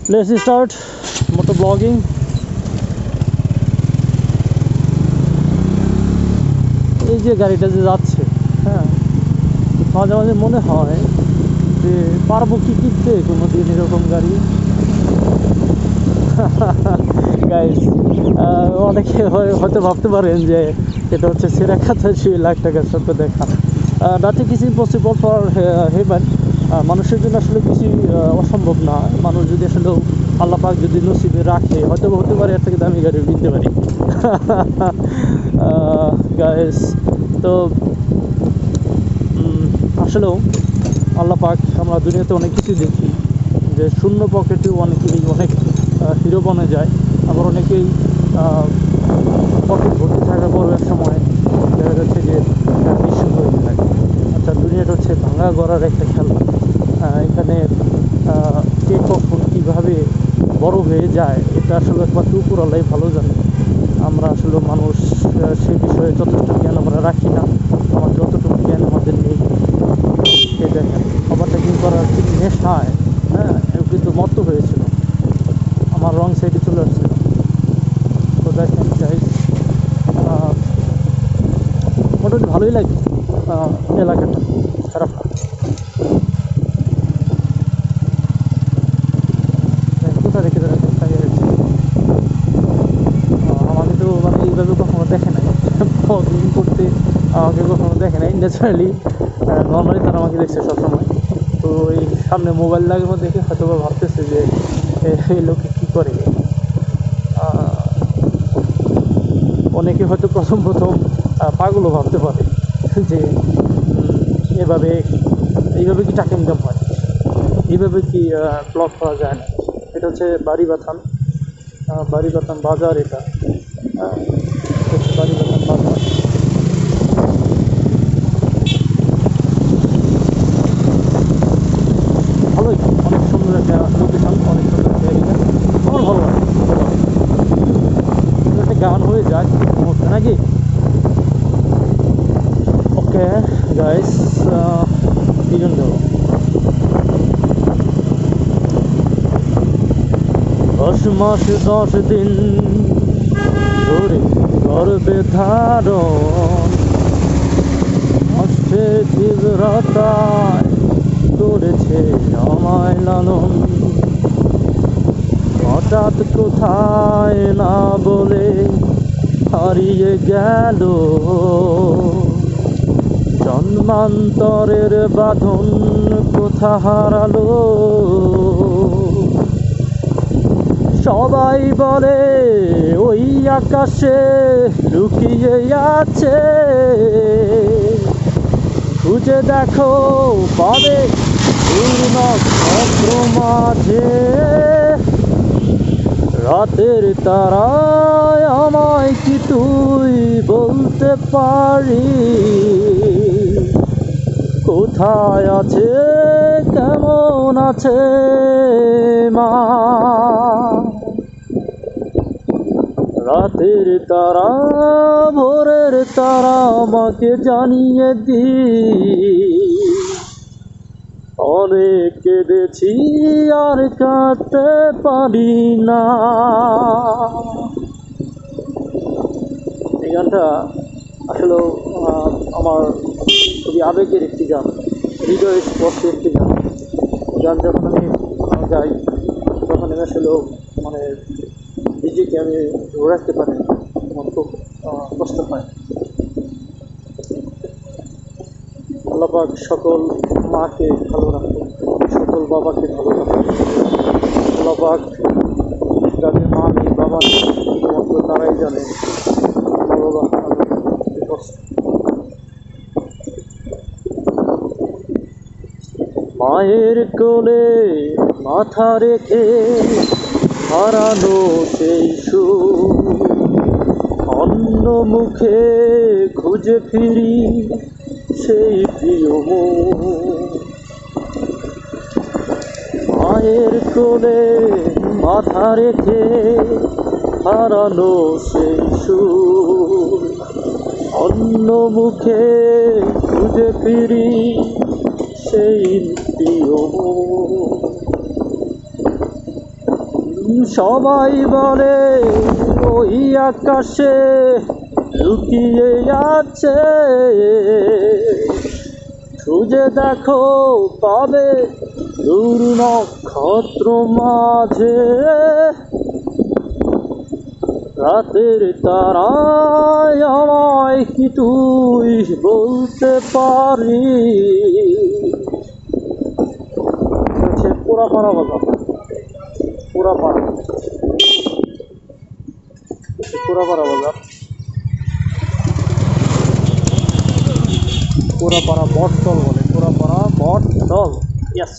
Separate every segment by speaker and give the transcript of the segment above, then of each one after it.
Speaker 1: Let's start motor vlogging. এই যে গাড়িটা যে যাচ্ছে, হ্যাঁ, মাঝে মাঝে মনে হয় যে পারবো কি কিনতে কোনো দিন এরকম গাড়ি। গাইস, অনেকে হয়তো ভাবতে পারেন যে এটা হচ্ছে সেরা খাতা 6 লাখ টাকার স্বপ্ন দেখা। Nothing is impossible for heaven. মানুষের জন্য আসলে কিছু অসম্ভব না। মানুষ যদি আসলে আল্লাহ পাক যদি নসিবে রাখে, হয়তো হতে পারে এর থেকে দামি গাড়ি কিনতে পারি। গাইস, তো আসলেও আল্লাহ পাক, আমরা দুনিয়াতে অনেক কিছু দেখি যে শূন্য পকেটেও অনেকেই অনেক হিরো বনে যায়, আবার অনেকেই পকেট ভর্তি থাকার পর এক সময় দেখা যাচ্ছে যে নিঃস্ব হয়ে যায়। আচ্ছা, দুনিয়াটা হচ্ছে ভাঙা গড়ার একটা খেলা। এখানে কে কখন কীভাবে বড় হয়ে যায় এটা আসলে একমাত্র উপরওয়ালাই ভালো জানে। আমরা আসলে মানুষ সে বিষয়ে যথেষ্ট জ্ঞান আমরা রাখি না। আমার যতটুকু জ্ঞান আমাদের নেই। সে দেখেন ওভারটেকিং করার কি নেশায়, হ্যাঁ, কিন্তু মত্ত হয়েছিল, আমার রং সাইডে চলে আসছিল। তো দেখেন গাইস, মোটামুটি ভালোই লাগে এলাকাটা, খারাপ না। কোথায় রেখে দেওয়া আমাকে তো মানে এইভাবে কখনো দেখে নাই, ব্লগিং করতে আমাকে কখনো দেখে নাই। ন্যাচারালি নর্মালি তারা আমাকে দেখছে সবসময়। তো এই সামনে মোবাইল লাগানো দেখে হয়তো বা ভাবতেছে যে এই লোকে কী করে। অনেকে হয়তো প্রথম পাগলও ভাবতে পারে যে এইভাবে কি টাকা ইনকাম হয়, এইভাবে কি ব্লগ করা যায় না। এটা হচ্ছে বাড়িবাথান বাজার। এটা হচ্ছে বাড়িবাথান বাজার। ভালোই, অনেক সুন্দর একটা লোকেশন, অনেক সুন্দর একটা এরিয়া। আমার ভালো লাগে, একটা গান হয়ে যায় মুহূর্তে নাকি। ওকে গাইস, তিনজন যাবো। 10 মাস 10 দিন ধরে গর্ভে ধারণ, কষ্টে তীব্রতায় করেছে আমায় লালন। হঠাৎ কোথায় না বলে হারিয়ে গেল, জন্মান্তরের বাঁধন কোথা হারালো। সবাই বলে ওই আকাশে লুকিয়ে আছে, খুঁজে দেখো পাবে নক্ষত্র মাঝে। রাতের তারায় আমায় কি তুই বলতে পারি, কোথায় আছে কেমন আছে মা। রাতের তারা ভোরের তারা আমাকে জানিয়ে দি, অনেক কেঁদেছি আর কাঁদতে পারি না। এই গানটা আসলে আমার খুবই আবেগের একটি গান, হৃদয় স্পর্শী একটি গান। গান যখন আমি গাই তখন আমি আসলে মানে নিজেকে আমি ধরে রাখতে পারি, আমার খুব কষ্ট হয়। আল্লাহ পাক সকল মাকে ভালো রাখে, সকল বাবাকে ভালো রাখে। আল্লাহ পাক যাদের মা নেই, বাবা নেই, শুধুমাত্র তারাই জানে মা বাবা কষ্ট। মায়ের কোলে মাথা রেখে হারানো সেই সুর, অন্য মুখে খুঁজে ফিরি সেই প্রিয় মুখ। মায়ের কোলে মাথা রেখে হারানো সেই সুর, অন্য মুখে খুঁজে ফিরি সেই প্রিয় মুখ। সবাই বলে ওই আকাশে লুকিয়ে আছে, খুঁজে দেখো পাবে দূর নক্ষত্র মাঝে, রাতের তারায় আমায় কি তুই বলতে পারি। হচ্ছে পোড়াপাড়া বাবা, পোড়াপাড়া পোড়াপাড়া বাজার, পোড়াপাড়া বটতল বলে, Porapara Battal. Yes,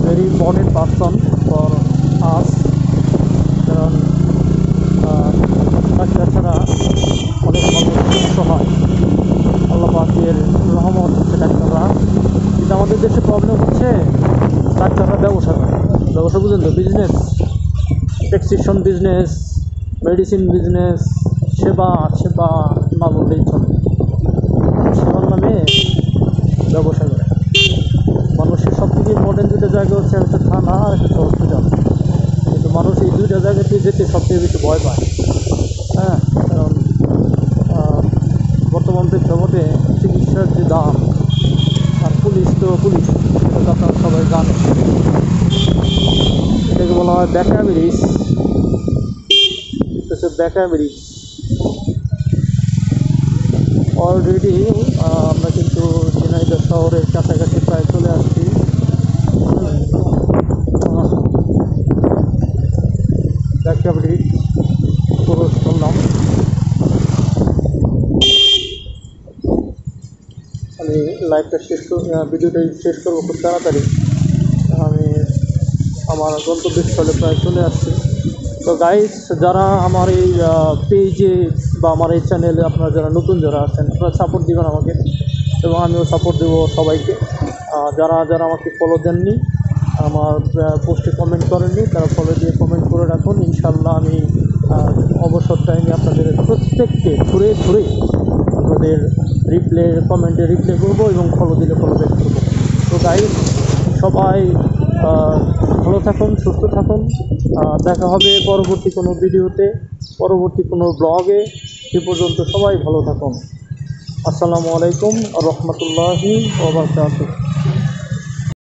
Speaker 1: very important person for us, কারণ ডাক্তার ছাড়া অনেক মানুষ সুস্থ হয়। আল্লাহ পাকের রহমত হচ্ছে ডাক্তাররা। কিন্তু আমাদের দেশে প্রবলেম হচ্ছে ডাক্তাররা ব্যবসা করে। ব্যবসা বুঝেন তো, business, prescription business, medicine business, সেবা সেবা না বলতেই চলে, সেবার নামে ব্যবসা করে। মানুষের সব থেকে ইম্পর্টেন্ট দুটো জায়গা হচ্ছে, একটা থানা আর একটা হসপিটাল। কিন্তু মানুষ এই দুইটা জায়গাতে যেতে সবথেকে বেশি ভয় পায়। হ্যাঁ, কারণ বর্তমান প্রেক্ষাপটে চিকিৎসার যে দাম, আর পুলিশ তো পুলিশ, সেটা তো আপনারা সবাই জানে। এটাকে বলা হয় ব্যাকা ব্রিজ, ব্যাকা ব্রিজ। অলরেডি আমরা কিন্তু ঝিনাইদহ শহরের কাছাকাছি প্রায় চলে আসছি। ব্যাকা ব্রিজ ক্রস করলাম। আমি লাইভটা ভিডিওটা শেষ করবো খুব তাড়াতাড়ি। আমি আমার গন্তব্যস্থলে প্রায় চলে আসছি। তো গাইস, যারা আমার এই পেজে বা আমার এই চ্যানেলে আপনারা যারা নতুন যারা আছেন, আপনারা সাপোর্ট দিবেন আমাকে, এবং আমিও সাপোর্ট দেবো সবাইকে। যারা যারা আমাকে ফলো দেননি, আমার পোস্টে কমেন্ট করেননি, তারা ফলো দিয়ে কমেন্ট করে রাখুন। ইনশাল্লাহ আমি অবসর টাইমে আপনাদের প্রত্যেককে ঘুরে ঘুরে আপনাদের কমেন্টে রিপ্লাই করবো, এবং ফলো দিলে ফলো ব্যাক করবো। তো গাইস, সবাই ভালো থাকুন, সুস্থ থাকুন। দেখা হবে পরবর্তী কোনো ভিডিওতে, পরবর্তী কোনো ব্লগে। সে পর্যন্ত সবাই ভালো থাকুন। আসসালামু আলাইকুম ওয়া রাহমাতুল্লাহি ওয়া বারাকাতুহু।